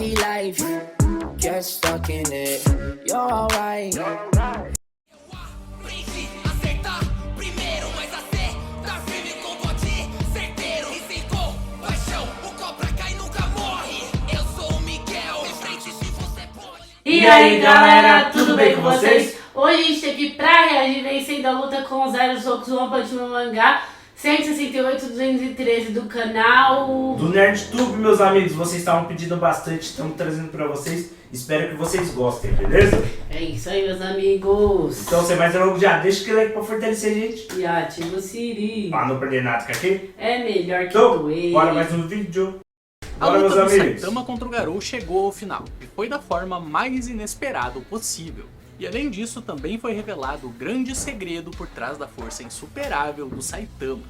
easy life. Get stuck in it. You're alright. Aprendi a acertar primeiro, mas acertar firme com bote certeiro. E sem compaixão, o cobra cai e nunca morre. Eu sou o Miguel, de frente se você pode. E aí galera, tudo bem com vocês? Hoje a gente tá aqui pra reagir vencendo a luta com os Zero Socos One Punch Man Mangá 168-213 do canal do NerdTube, meus amigos. Vocês estavam pedindo bastante, estamos trazendo pra vocês. Espero que vocês gostem, beleza? É isso aí, meus amigos. Então, sem mais delongas, já deixa aquele like pra fortalecer a gente. E ativa o Siri. Pra não perder nada com aqui. É melhor que Então, doer. bora mais um vídeo. A Bora, meus luta do amigos. Saitama contra o Garou chegou ao final, e foi da forma mais inesperada possível. E além disso, também foi revelado o grande segredo por trás da força insuperável do Saitama.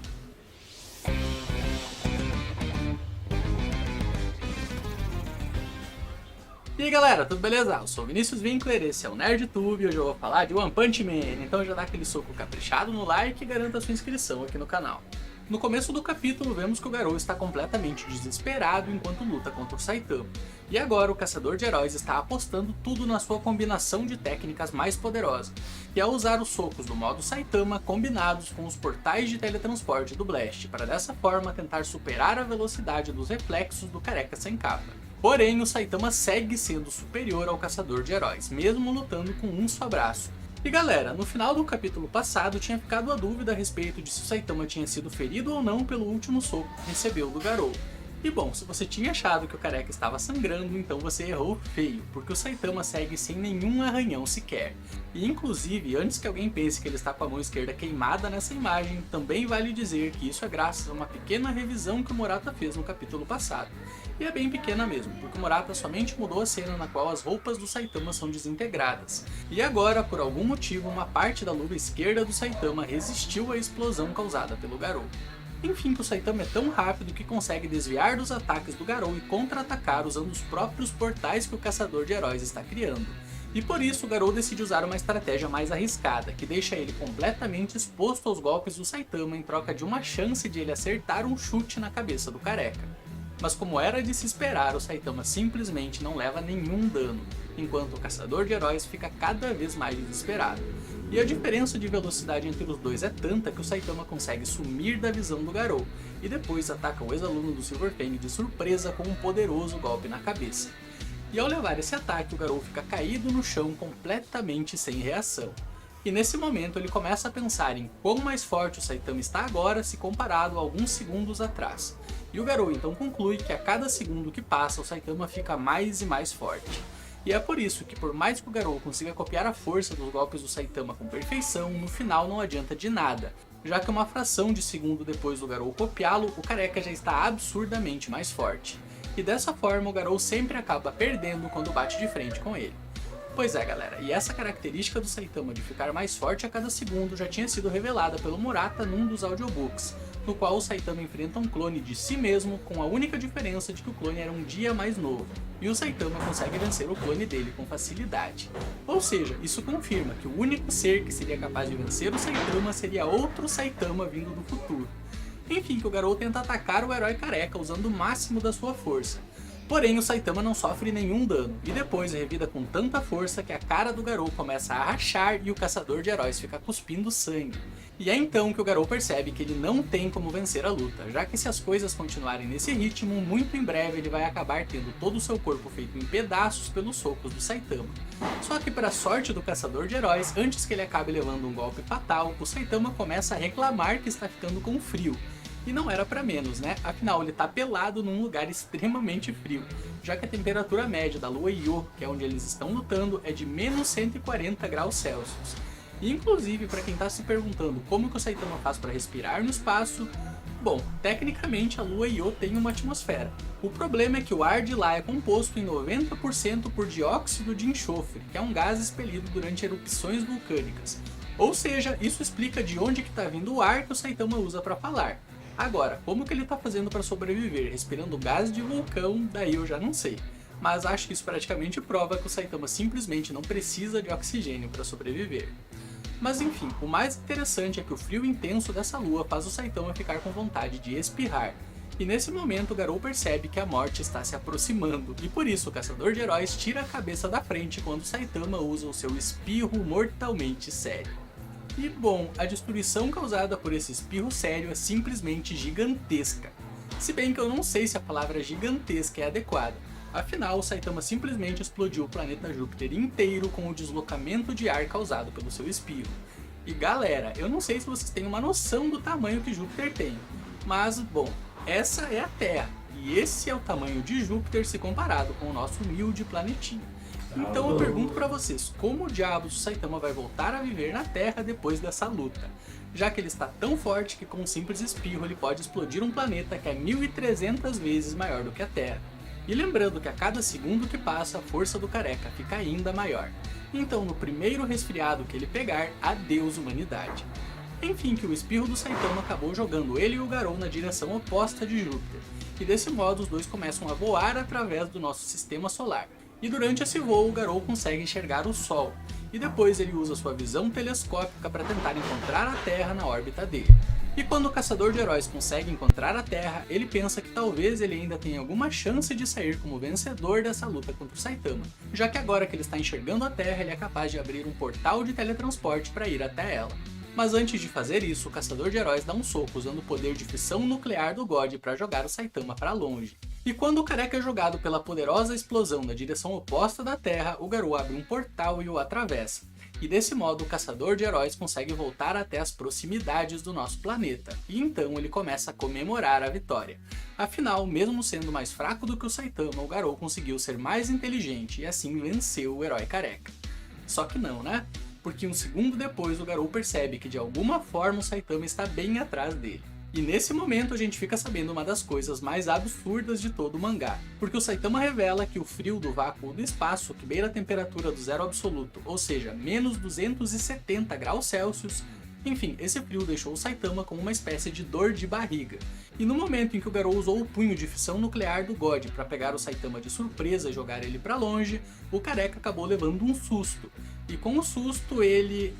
E aí galera, tudo beleza? Eu sou o Vinícius Winkler, esse é o NerdTube e hoje eu vou falar de One Punch Man. Então já dá aquele soco caprichado no like e garanta a sua inscrição aqui no canal. No começo do capítulo vemos que o Garou está completamente desesperado enquanto luta contra o Saitama. E agora o caçador de heróis está apostando tudo na sua combinação de técnicas mais poderosa, que é usar os socos do modo Saitama combinados com os portais de teletransporte do Blast, para dessa forma tentar superar a velocidade dos reflexos do careca sem capa. Porém, o Saitama segue sendo superior ao caçador de heróis, mesmo lutando com um só braço. E galera, no final do capítulo passado tinha ficado a dúvida a respeito de se o Saitama tinha sido ferido ou não pelo último soco que recebeu do Garou. E bom, se você tinha achado que o careca estava sangrando, então você errou feio, porque o Saitama segue sem nenhum arranhão sequer. E inclusive, antes que alguém pense que ele está com a mão esquerda queimada nessa imagem, também vale dizer que isso é graças a uma pequena revisão que o Murata fez no capítulo passado. E é bem pequena mesmo, porque o Murata somente mudou a cena na qual as roupas do Saitama são desintegradas. E agora, por algum motivo, uma parte da luva esquerda do Saitama resistiu à explosão causada pelo Garou. Enfim, que o Saitama é tão rápido que consegue desviar dos ataques do Garou e contra-atacar usando os próprios portais que o caçador de heróis está criando. E por isso o Garou decide usar uma estratégia mais arriscada, que deixa ele completamente exposto aos golpes do Saitama em troca de uma chance de ele acertar um chute na cabeça do careca. Mas como era de se esperar, o Saitama simplesmente não leva nenhum dano, enquanto o caçador de heróis fica cada vez mais desesperado. E a diferença de velocidade entre os dois é tanta que o Saitama consegue sumir da visão do Garou, e depois ataca o ex-aluno do Silver Fang de surpresa com um poderoso golpe na cabeça. E ao levar esse ataque, o Garou fica caído no chão completamente sem reação. E nesse momento ele começa a pensar em quão mais forte o Saitama está agora se comparado a alguns segundos atrás. E o Garou então conclui que a cada segundo que passa o Saitama fica mais e mais forte. E é por isso que por mais que o Garou consiga copiar a força dos golpes do Saitama com perfeição, no final não adianta de nada, já que uma fração de segundo depois do Garou copiá-lo, o careca já está absurdamente mais forte. E dessa forma o Garou sempre acaba perdendo quando bate de frente com ele. Pois é galera, e essa característica do Saitama de ficar mais forte a cada segundo já tinha sido revelada pelo Murata num dos audiobooks, no qual o Saitama enfrenta um clone de si mesmo, com a única diferença de que o clone era um dia mais novo, e o Saitama consegue vencer o clone dele com facilidade. Ou seja, isso confirma que o único ser que seria capaz de vencer o Saitama seria outro Saitama vindo do futuro. Enfim, que o Garou tenta atacar o herói careca usando o máximo da sua força. Porém, o Saitama não sofre nenhum dano, e depois revida com tanta força que a cara do Garou começa a rachar e o caçador de heróis fica cuspindo sangue. E é então que o Garou percebe que ele não tem como vencer a luta, já que se as coisas continuarem nesse ritmo, muito em breve ele vai acabar tendo todo o seu corpo feito em pedaços pelos socos do Saitama. Só que para a sorte do caçador de heróis, antes que ele acabe levando um golpe fatal, o Saitama começa a reclamar que está ficando com frio. E não era pra menos, né? Afinal, ele tá pelado num lugar extremamente frio, já que a temperatura média da lua Io, que é onde eles estão lutando, é de menos 140 graus Celsius. E inclusive, pra quem tá se perguntando como que o Saitama faz pra respirar no espaço, bom, tecnicamente a lua Io tem uma atmosfera. O problema é que o ar de lá é composto em 90% por dióxido de enxofre, que é um gás expelido durante erupções vulcânicas. Ou seja, isso explica de onde que tá vindo o ar que o Saitama usa pra falar. Agora, como que ele tá fazendo para sobreviver? Respirando gás de vulcão, daí eu já não sei. Mas acho que isso praticamente prova que o Saitama simplesmente não precisa de oxigênio para sobreviver. Mas enfim, o mais interessante é que o frio intenso dessa lua faz o Saitama ficar com vontade de espirrar. E nesse momento o Garou percebe que a morte está se aproximando, e por isso o caçador de heróis tira a cabeça da frente quando Saitama usa o seu espirro mortalmente sério. E bom, a destruição causada por esse espirro sério é simplesmente gigantesca. Se bem que eu não sei se a palavra gigantesca é adequada, afinal o Saitama simplesmente explodiu o planeta Júpiter inteiro com o deslocamento de ar causado pelo seu espirro. E galera, eu não sei se vocês têm uma noção do tamanho que Júpiter tem, mas bom, essa é a Terra, e esse é o tamanho de Júpiter se comparado com o nosso humilde planetinha. Então eu pergunto pra vocês, como diabos o Saitama vai voltar a viver na Terra depois dessa luta? Já que ele está tão forte que com um simples espirro ele pode explodir um planeta que é 1300 vezes maior do que a Terra. E lembrando que a cada segundo que passa a força do careca fica ainda maior. Então no primeiro resfriado que ele pegar, adeus humanidade. Enfim, que o espirro do Saitama acabou jogando ele e o Garou na direção oposta de Júpiter, e desse modo os dois começam a voar através do nosso sistema solar. E durante esse voo o Garou consegue enxergar o Sol, e depois ele usa sua visão telescópica para tentar encontrar a Terra na órbita dele. E quando o caçador de heróis consegue encontrar a Terra, ele pensa que talvez ele ainda tenha alguma chance de sair como vencedor dessa luta contra o Saitama, já que agora que ele está enxergando a Terra ele é capaz de abrir um portal de teletransporte para ir até ela. Mas antes de fazer isso, o caçador de heróis dá um soco usando o poder de fissão nuclear do God para jogar o Saitama para longe. E quando o careca é jogado pela poderosa explosão na direção oposta da Terra, o Garou abre um portal e o atravessa. E desse modo o caçador de heróis consegue voltar até as proximidades do nosso planeta, e então ele começa a comemorar a vitória. Afinal, mesmo sendo mais fraco do que o Saitama, o Garou conseguiu ser mais inteligente e assim venceu o herói careca. Só que não, né? Porque um segundo depois o Garou percebe que de alguma forma o Saitama está bem atrás dele. E nesse momento a gente fica sabendo uma das coisas mais absurdas de todo o mangá, porque o Saitama revela que o frio do vácuo do espaço, que beira a temperatura do zero absoluto, ou seja, menos 270 graus Celsius, enfim, esse frio deixou o Saitama com uma espécie de dor de barriga. E no momento em que o Garou usou o punho de fissão nuclear do God para pegar o Saitama de surpresa e jogar ele para longe, o careca acabou levando um susto. E com o susto ele,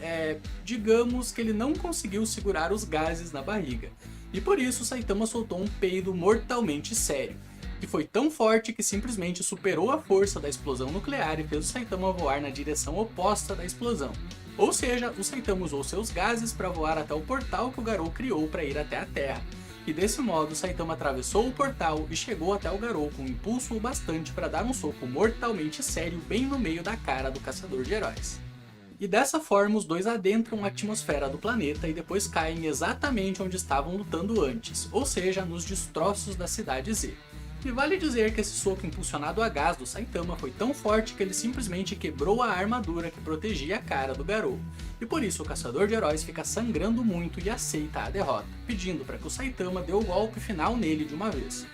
digamos que ele não conseguiu segurar os gases na barriga. E por isso o Saitama soltou um peido mortalmente sério, que foi tão forte que simplesmente superou a força da explosão nuclear e fez o Saitama voar na direção oposta da explosão. Ou seja, o Saitama usou seus gases para voar até o portal que o Garou criou para ir até a Terra. E desse modo o Saitama atravessou o portal e chegou até o Garou com impulso o bastante para dar um soco mortalmente sério bem no meio da cara do caçador de heróis. E dessa forma os dois adentram a atmosfera do planeta e depois caem exatamente onde estavam lutando antes, ou seja, nos destroços da cidade Z. E vale dizer que esse soco impulsionado a gás do Saitama foi tão forte que ele simplesmente quebrou a armadura que protegia a cara do Garou. E por isso o caçador de heróis fica sangrando muito e aceita a derrota, pedindo para que o Saitama dê o golpe final nele de uma vez.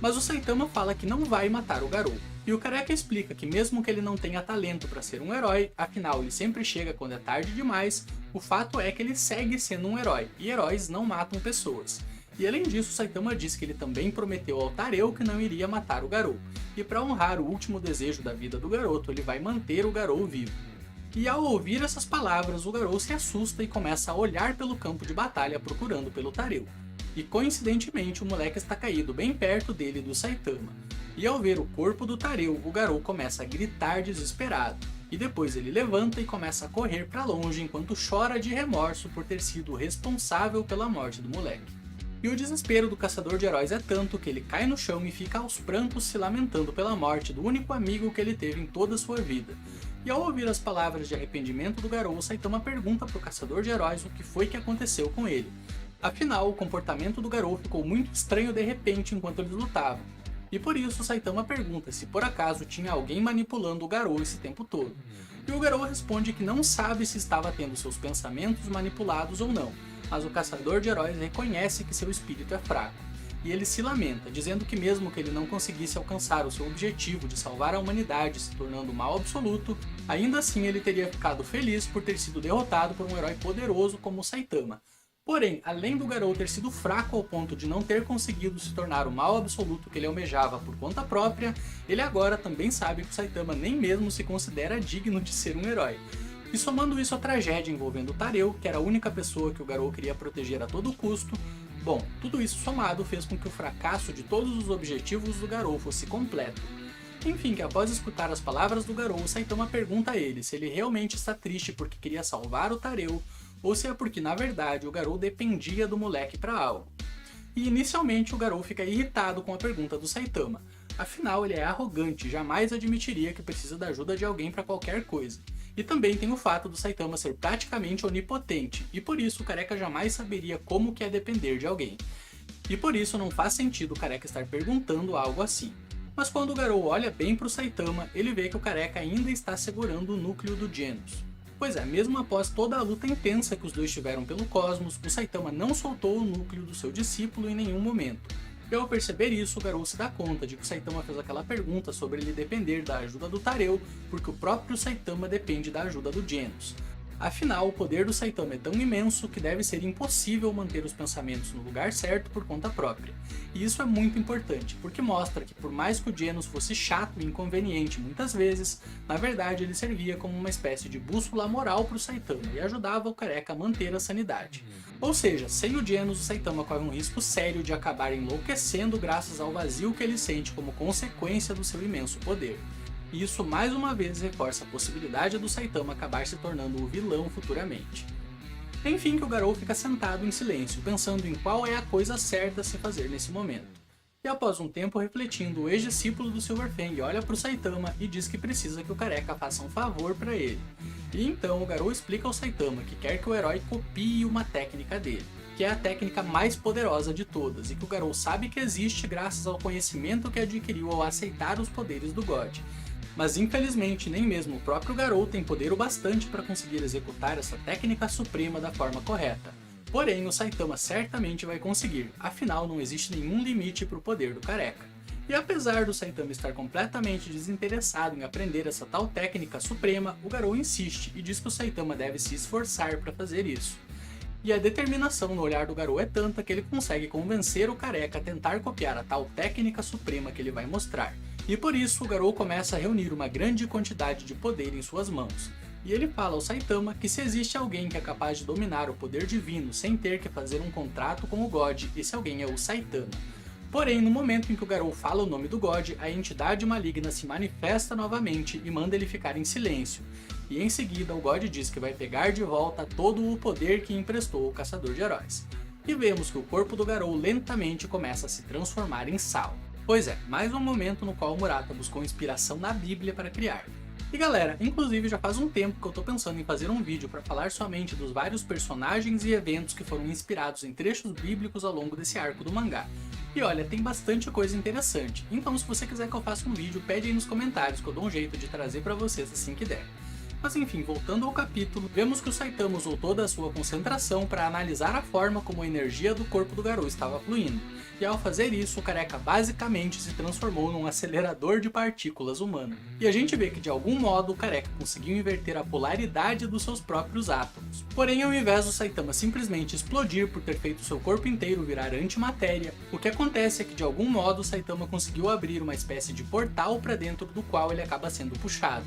Mas o Saitama fala que não vai matar o Garou. E o careca explica que mesmo que ele não tenha talento para ser um herói, afinal ele sempre chega quando é tarde demais, o fato é que ele segue sendo um herói, e heróis não matam pessoas. E além disso, Saitama diz que ele também prometeu ao Tareu que não iria matar o Garou, e para honrar o último desejo da vida do garoto, ele vai manter o Garou vivo. E ao ouvir essas palavras, o Garou se assusta e começa a olhar pelo campo de batalha procurando pelo Tareu. E coincidentemente o moleque está caído bem perto dele e do Saitama. E ao ver o corpo do Tareu, o Garou começa a gritar desesperado, e depois ele levanta e começa a correr para longe enquanto chora de remorso por ter sido responsável pela morte do moleque. E o desespero do caçador de heróis é tanto que ele cai no chão e fica aos prantos se lamentando pela morte do único amigo que ele teve em toda a sua vida. E ao ouvir as palavras de arrependimento do Garou, o Saitama pergunta para o caçador de heróis o que foi que aconteceu com ele. Afinal, o comportamento do Garou ficou muito estranho de repente enquanto eles lutavam. E por isso o Saitama pergunta se por acaso tinha alguém manipulando o Garou esse tempo todo. E o Garou responde que não sabe se estava tendo seus pensamentos manipulados ou não, mas o caçador de heróis reconhece que seu espírito é fraco. E ele se lamenta, dizendo que mesmo que ele não conseguisse alcançar o seu objetivo de salvar a humanidade se tornando o mal absoluto, ainda assim ele teria ficado feliz por ter sido derrotado por um herói poderoso como o Saitama. Porém, além do Garou ter sido fraco ao ponto de não ter conseguido se tornar o mal absoluto que ele almejava por conta própria, ele agora também sabe que o Saitama nem mesmo se considera digno de ser um herói. E somando isso à tragédia envolvendo o Tareu, que era a única pessoa que o Garou queria proteger a todo custo, Bom, tudo isso somado fez com que o fracasso de todos os objetivos do Garou fosse completo. Enfim, que após escutar as palavras do Garou, o Saitama pergunta a ele se ele realmente está triste porque queria salvar o Tareu, ou se é porque na verdade o Garou dependia do moleque para algo. E inicialmente o Garou fica irritado com a pergunta do Saitama, afinal ele é arrogante e jamais admitiria que precisa da ajuda de alguém para qualquer coisa. E também tem o fato do Saitama ser praticamente onipotente, e por isso o Careca jamais saberia como que é depender de alguém. E por isso não faz sentido o Careca estar perguntando algo assim. Mas quando o Garou olha bem para o Saitama, ele vê que o Careca ainda está segurando o núcleo do Genos. Pois é, mesmo após toda a luta intensa que os dois tiveram pelo cosmos, o Saitama não soltou o núcleo do seu discípulo em nenhum momento. E ao perceber isso, o Garou se dá conta de que o Saitama fez aquela pergunta sobre ele depender da ajuda do Tareu, porque o próprio Saitama depende da ajuda do Genos. Afinal, o poder do Saitama é tão imenso que deve ser impossível manter os pensamentos no lugar certo por conta própria. E isso é muito importante, porque mostra que por mais que o Genos fosse chato e inconveniente muitas vezes, na verdade ele servia como uma espécie de bússola moral para o Saitama e ajudava o Careca a manter a sanidade. Ou seja, sem o Genos, o Saitama corre um risco sério de acabar enlouquecendo graças ao vazio que ele sente como consequência do seu imenso poder. E isso mais uma vez reforça a possibilidade do Saitama acabar se tornando o vilão futuramente. Enfim, que o Garou fica sentado em silêncio, pensando em qual é a coisa certa a se fazer nesse momento. E após um tempo refletindo, o ex-discípulo do Silverfang olha para o Saitama e diz que precisa que o Careca faça um favor para ele. E então o Garou explica ao Saitama que quer que o herói copie uma técnica dele, que é a técnica mais poderosa de todas, e que o Garou sabe que existe graças ao conhecimento que adquiriu ao aceitar os poderes do God. Mas infelizmente nem mesmo o próprio Garou tem poder o bastante para conseguir executar essa técnica suprema da forma correta. Porém, o Saitama certamente vai conseguir, afinal não existe nenhum limite para o poder do Careca. E apesar do Saitama estar completamente desinteressado em aprender essa tal técnica suprema, o Garou insiste e diz que o Saitama deve se esforçar para fazer isso. E a determinação no olhar do Garou é tanta que ele consegue convencer o Careca a tentar copiar a tal técnica suprema que ele vai mostrar. E por isso o Garou começa a reunir uma grande quantidade de poder em suas mãos. E ele fala ao Saitama que se existe alguém que é capaz de dominar o poder divino sem ter que fazer um contrato com o God, esse alguém é o Saitama. Porém, no momento em que o Garou fala o nome do God, a entidade maligna se manifesta novamente e manda ele ficar em silêncio. E em seguida o God diz que vai pegar de volta todo o poder que emprestou o Caçador de Heróis. E vemos que o corpo do Garou lentamente começa a se transformar em sal. Pois é, mais um momento no qual o Murata buscou inspiração na Bíblia para criar. E galera, inclusive já faz um tempo que eu tô pensando em fazer um vídeo para falar somente dos vários personagens e eventos que foram inspirados em trechos bíblicos ao longo desse arco do mangá. E olha, tem bastante coisa interessante, então se você quiser que eu faça um vídeo, pede aí nos comentários que eu dou um jeito de trazer para vocês assim que der. Mas enfim, voltando ao capítulo, vemos que o Saitama usou toda a sua concentração para analisar a forma como a energia do corpo do Garou estava fluindo. E ao fazer isso, o Careca basicamente se transformou num acelerador de partículas humano. E a gente vê que de algum modo o Careca conseguiu inverter a polaridade dos seus próprios átomos. Porém, ao invés do Saitama simplesmente explodir por ter feito seu corpo inteiro virar antimatéria, o que acontece é que de algum modo o Saitama conseguiu abrir uma espécie de portal para dentro do qual ele acaba sendo puxado.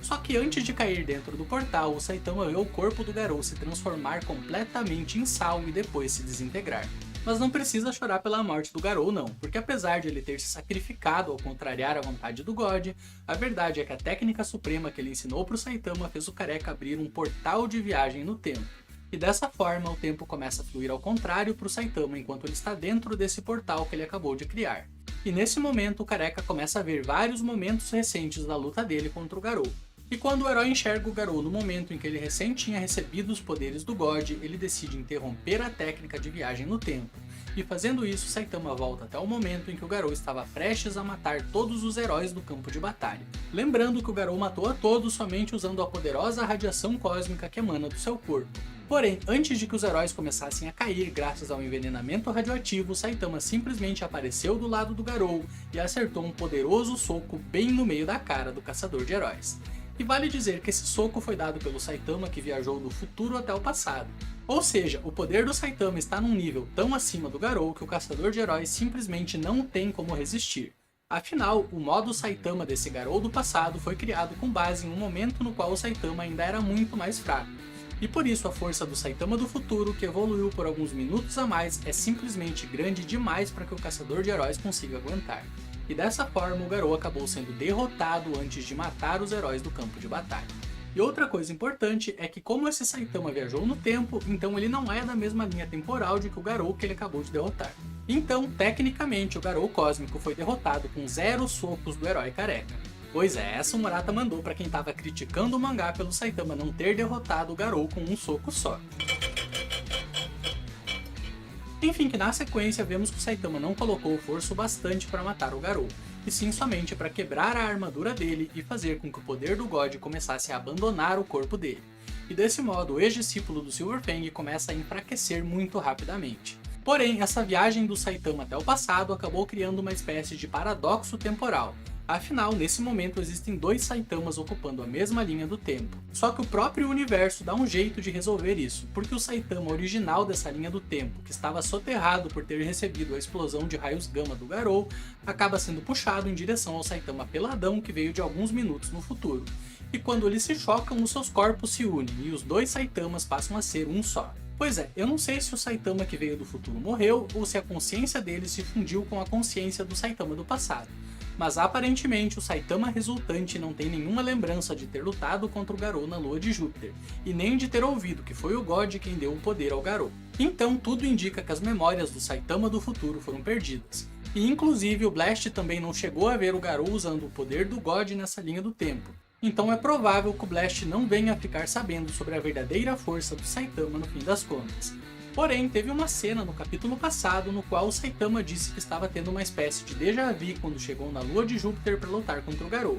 Só que antes de cair dentro do portal, o Saitama vê o corpo do Garou se transformar completamente em sal e depois se desintegrar. Mas não precisa chorar pela morte do Garou não, porque apesar de ele ter se sacrificado ao contrariar a vontade do God, a verdade é que a técnica suprema que ele ensinou para o Saitama fez o Careca abrir um portal de viagem no tempo. E dessa forma o tempo começa a fluir ao contrário para o Saitama enquanto ele está dentro desse portal que ele acabou de criar. E nesse momento o Careca começa a ver vários momentos recentes da luta dele contra o Garou. E quando o herói enxerga o Garou no momento em que ele recém tinha recebido os poderes do God, ele decide interromper a técnica de viagem no tempo. E fazendo isso, Saitama volta até o momento em que o Garou estava prestes a matar todos os heróis do campo de batalha. Lembrando que o Garou matou a todos somente usando a poderosa radiação cósmica que emana do seu corpo. Porém, antes de que os heróis começassem a cair graças ao envenenamento radioativo, Saitama simplesmente apareceu do lado do Garou e acertou um poderoso soco bem no meio da cara do Caçador de Heróis. E vale dizer que esse soco foi dado pelo Saitama que viajou do futuro até o passado. Ou seja, o poder do Saitama está num nível tão acima do Garou que o Caçador de Heróis simplesmente não tem como resistir. Afinal, o modo Saitama desse Garou do passado foi criado com base em um momento no qual o Saitama ainda era muito mais fraco. E por isso a força do Saitama do futuro, que evoluiu por alguns minutos a mais, é simplesmente grande demais para que o caçador de heróis consiga aguentar. E dessa forma o Garou acabou sendo derrotado antes de matar os heróis do campo de batalha. E outra coisa importante é que como esse Saitama viajou no tempo, então ele não é da mesma linha temporal de que o Garou que ele acabou de derrotar. Então, tecnicamente, o Garou cósmico foi derrotado com 0 socos do herói careca. Pois é, essa o Murata mandou pra quem tava criticando o mangá pelo Saitama não ter derrotado o Garou com um soco só. Enfim, que na sequência vemos que o Saitama não colocou força o bastante para matar o Garou, e sim somente para quebrar a armadura dele e fazer com que o poder do God começasse a abandonar o corpo dele. E desse modo, o ex-discípulo do Silverfang começa a enfraquecer muito rapidamente. Porém, essa viagem do Saitama até o passado acabou criando uma espécie de paradoxo temporal. Afinal, nesse momento existem 2 Saitamas ocupando a mesma linha do tempo. Só que o próprio universo dá um jeito de resolver isso, porque o Saitama original dessa linha do tempo, que estava soterrado por ter recebido a explosão de raios gama do Garou, acaba sendo puxado em direção ao Saitama peladão que veio de alguns minutos no futuro. E quando eles se chocam, os seus corpos se unem e os 2 Saitamas passam a ser um só. Pois é, eu não sei se o Saitama que veio do futuro morreu ou se a consciência dele se fundiu com a consciência do Saitama do passado. Mas aparentemente o Saitama resultante não tem nenhuma lembrança de ter lutado contra o Garou na lua de Júpiter, e nem de ter ouvido que foi o God quem deu o poder ao Garou. Então tudo indica que as memórias do Saitama do futuro foram perdidas. E inclusive o Blast também não chegou a ver o Garou usando o poder do God nessa linha do tempo. Então é provável que o Blast não venha a ficar sabendo sobre a verdadeira força do Saitama no fim das contas. Porém, teve uma cena no capítulo passado no qual o Saitama disse que estava tendo uma espécie de déjà vu quando chegou na lua de Júpiter para lutar contra o Garou.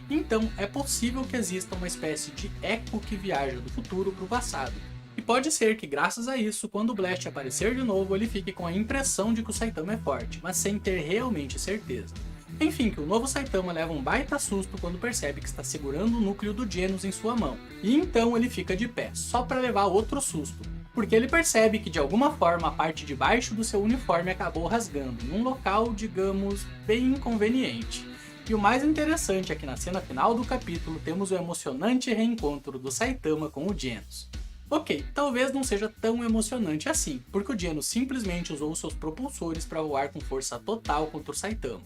Então é possível que exista uma espécie de eco que viaja do futuro para o passado. E pode ser que graças a isso, quando o Blast aparecer de novo, ele fique com a impressão de que o Saitama é forte, mas sem ter realmente certeza. Enfim, que o novo Saitama leva um baita susto quando percebe que está segurando o núcleo do Genos em sua mão. E então ele fica de pé, só para levar outro susto. Porque ele percebe que de alguma forma a parte de baixo do seu uniforme acabou rasgando, num local, digamos, bem inconveniente. E o mais interessante é que na cena final do capítulo temos o emocionante reencontro do Saitama com o Genos. Ok, talvez não seja tão emocionante assim, porque o Genos simplesmente usou seus propulsores para voar com força total contra o Saitama.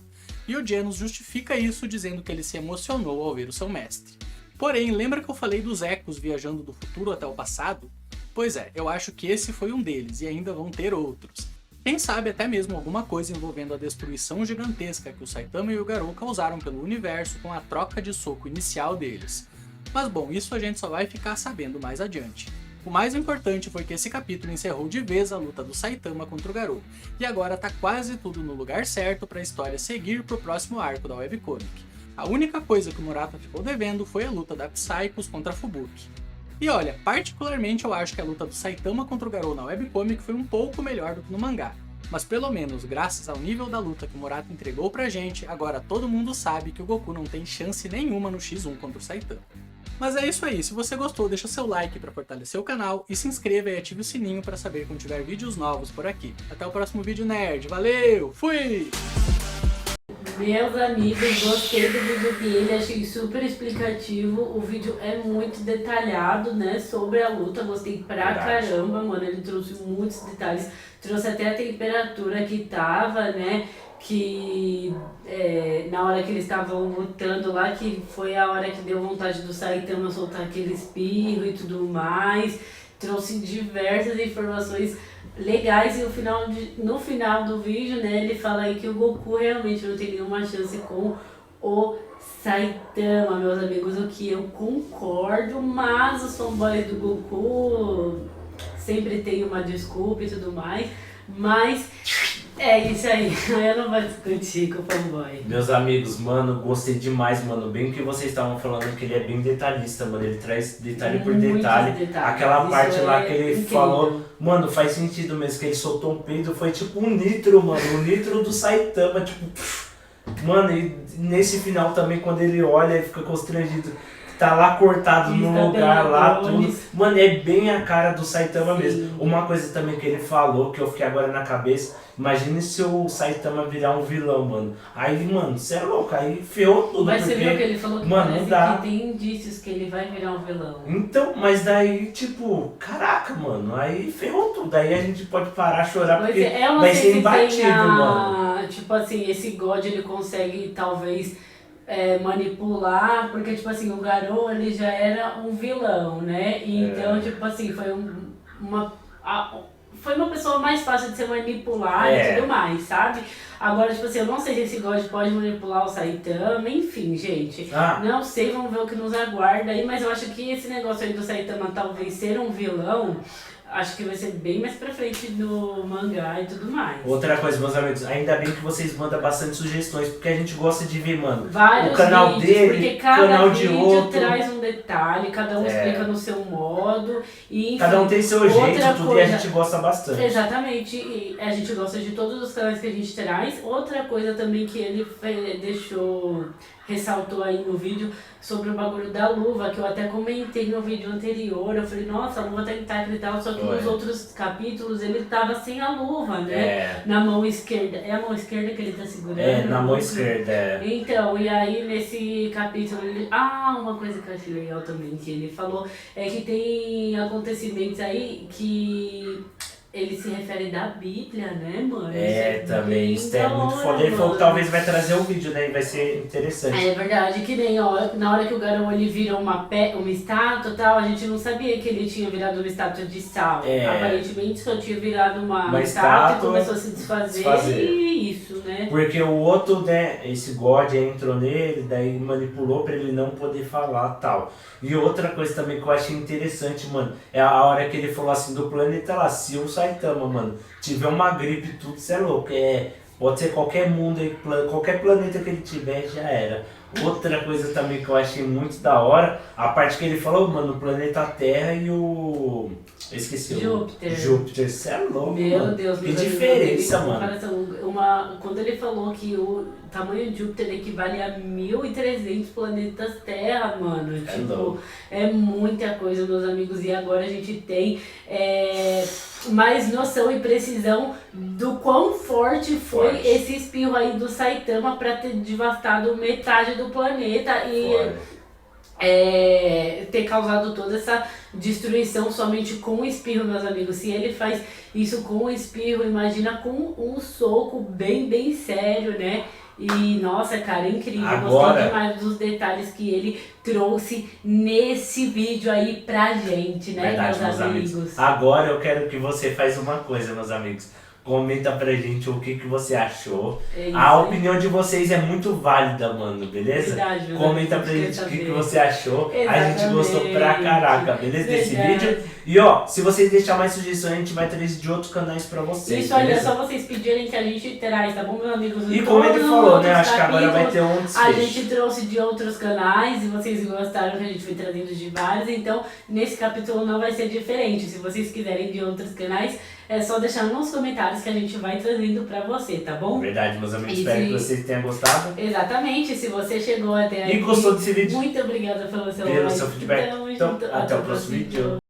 E o Genos justifica isso dizendo que ele se emocionou ao ver o seu mestre. Porém, lembra que eu falei dos ecos viajando do futuro até o passado? Pois é, eu acho que esse foi um deles e ainda vão ter outros. Quem sabe até mesmo alguma coisa envolvendo a destruição gigantesca que o Saitama e o Garou causaram pelo universo com a troca de soco inicial deles. Mas bom, isso a gente só vai ficar sabendo mais adiante. O mais importante foi que esse capítulo encerrou de vez a luta do Saitama contra o Garou, e agora tá quase tudo no lugar certo para a história seguir pro próximo arco da webcomic. A única coisa que o Murata ficou devendo foi a luta da Psychos contra a Fubuki. E olha, particularmente eu acho que a luta do Saitama contra o Garou na webcomic foi um pouco melhor do que no mangá. Mas pelo menos, graças ao nível da luta que o Murata entregou pra gente, agora todo mundo sabe que o Goku não tem chance nenhuma no X1 contra o Saitama. Mas é isso aí, se você gostou deixa seu like para fortalecer o canal e se inscreva e ative o sininho para saber quando tiver vídeos novos por aqui. Até o próximo vídeo nerd, valeu, fui! Meus amigos, gostei do vídeo dele, achei super explicativo, o vídeo é muito detalhado, né, sobre a luta, gostei pra caramba, mano, ele trouxe muitos detalhes, trouxe até a temperatura que tava, né, que na hora que eles estavam lutando lá, que foi a hora que deu vontade do Saitama soltar aquele espirro e tudo mais, trouxe diversas informações legais e no final do vídeo, né, ele fala aí que o Goku realmente não tem nenhuma chance com o Saitama, meus amigos, o que eu concordo, mas os fanboys do Goku sempre tem uma desculpa e tudo mais, mas é isso aí, eu não vou discutir com o fanboy. Meus amigos, mano, gostei demais, mano. Bem que vocês estavam falando que ele é bem detalhista, mano. Ele traz detalhe por detalhe. Aquela parte lá que ele falou, mano, faz sentido mesmo, que ele soltou um peido, foi tipo um nitro, mano. O nitro do Saitama, tipo... Mano, e nesse final também, quando ele olha, ele fica constrangido. tá lá cortado Vista no lugar lá, pela tudo. Donis. Mano, é bem a cara do Saitama Sim. mesmo. Uma coisa também que ele falou, que eu fiquei agora na cabeça, imagine se o Saitama virar um vilão, mano. Aí, mano, você é louco, aí ferrou tudo, Mas você porque... viu que ele falou que mano, parece não dá. que tem indícios que ele vai virar um vilão. Então, mas daí, tipo, caraca, mano, aí ferrou tudo. Aí a gente pode parar, chorar, Pois porque é, eu não vai sei ser se imbatível, tem mano. tipo assim, esse God ele consegue talvez manipular, porque tipo assim, o Garou ele já era um vilão, né? E então, tipo assim, foi foi uma pessoa mais fácil de ser manipulada e tudo mais, sabe? Agora, tipo assim, eu não sei se esse God pode manipular o Saitama, enfim, gente. Não sei, vamos ver o que nos aguarda aí, mas eu acho que esse negócio aí do Saitama talvez ser um vilão, acho que vai ser bem mais pra frente no mangá e tudo mais. Outra coisa, meus amigos, ainda bem que vocês mandam bastante sugestões, porque a gente gosta de ver, mano, Vários o canal vídeos, dele, porque cada canal de vídeo outro. traz um detalhe, cada um explica no seu modo. E, enfim, Cada um tem seu outra jeito, tudo, e coisa- a gente gosta bastante. Exatamente, e a gente gosta de todos os canais que a gente traz. Outra coisa também que ele ressaltou aí no vídeo sobre o bagulho da luva, que eu até comentei no vídeo anterior. Eu falei, nossa, a luva tá intacta e tal, só que nos outros capítulos ele tava sem a luva, né? Na mão esquerda. É a mão esquerda que ele tá segurando? Na mão esquerda, Então, e aí nesse capítulo ele... uma coisa que eu achei legal também que ele falou é que tem acontecimentos aí que ele se refere da Bíblia, né, mano? Também, bem isso é da muito hora, foda. Ele falou que mano. talvez vai trazer o vídeo, né, e vai ser interessante. É verdade, que nem, ó, na hora que o Garou ele vira uma estátua e tal, a gente não sabia que ele tinha virado uma estátua de sal. Aparentemente só tinha virado uma estátua e começou a se desfazer. E isso, né? Porque o outro, né, esse God entrou nele, daí manipulou pra ele não poder falar tal. E outra coisa também que eu achei interessante, mano, é a hora que ele falou assim, do planeta lá, se o Saitama, mano, tiver uma gripe e tudo, você é louco, pode ser qualquer mundo, qualquer planeta que ele tiver, já era. Outra coisa também que eu achei muito da hora, a parte que ele falou, mano, o planeta Terra e o... Eu esqueci Júpiter. Júpiter, você é louco, Meu mano. Deus, Que diferença, mano. Quando ele falou que o tamanho de Júpiter equivale a 1.300 planetas Terra, mano. Tipo, é muita coisa, meus amigos. E agora a gente tem mais noção e precisão do quão forte foi esse espirro aí do Saitama pra ter devastado metade do planeta e ter causado toda essa destruição somente com o espirro, meus amigos. Se ele faz isso com o espirro, imagina com um soco bem, bem sério, né? E, nossa, cara, é incrível. Gostei demais dos detalhes que ele trouxe nesse vídeo aí pra gente, né, Verdade, meus amigos? Agora eu quero que você faça uma coisa, meus amigos. Comenta pra gente o que você achou. A opinião de vocês é muito válida, mano, beleza? Verdade, comenta pra gente o que você achou. Exatamente. A gente gostou pra caraca, beleza? Desse vídeo. E ó, se vocês deixarem mais sugestões, a gente vai trazer de outros canais pra vocês. Isso aí, é só vocês pedirem que a gente traz, tá bom, meus amigos? E como ele falou, né? Acho que agora vai ter um desfecho. A gente trouxe de outros canais e vocês gostaram que a gente foi trazendo de vários, então nesse capítulo não vai ser diferente. Se vocês quiserem de outros canais, é só deixar nos comentários que a gente vai trazendo pra você, tá bom? Verdade, meus amigos. Espero que vocês tenham gostado. Exatamente. Se você chegou até aqui... E gostou desse vídeo? Muito obrigada pelo seu feedback. Então, até o próximo vídeo.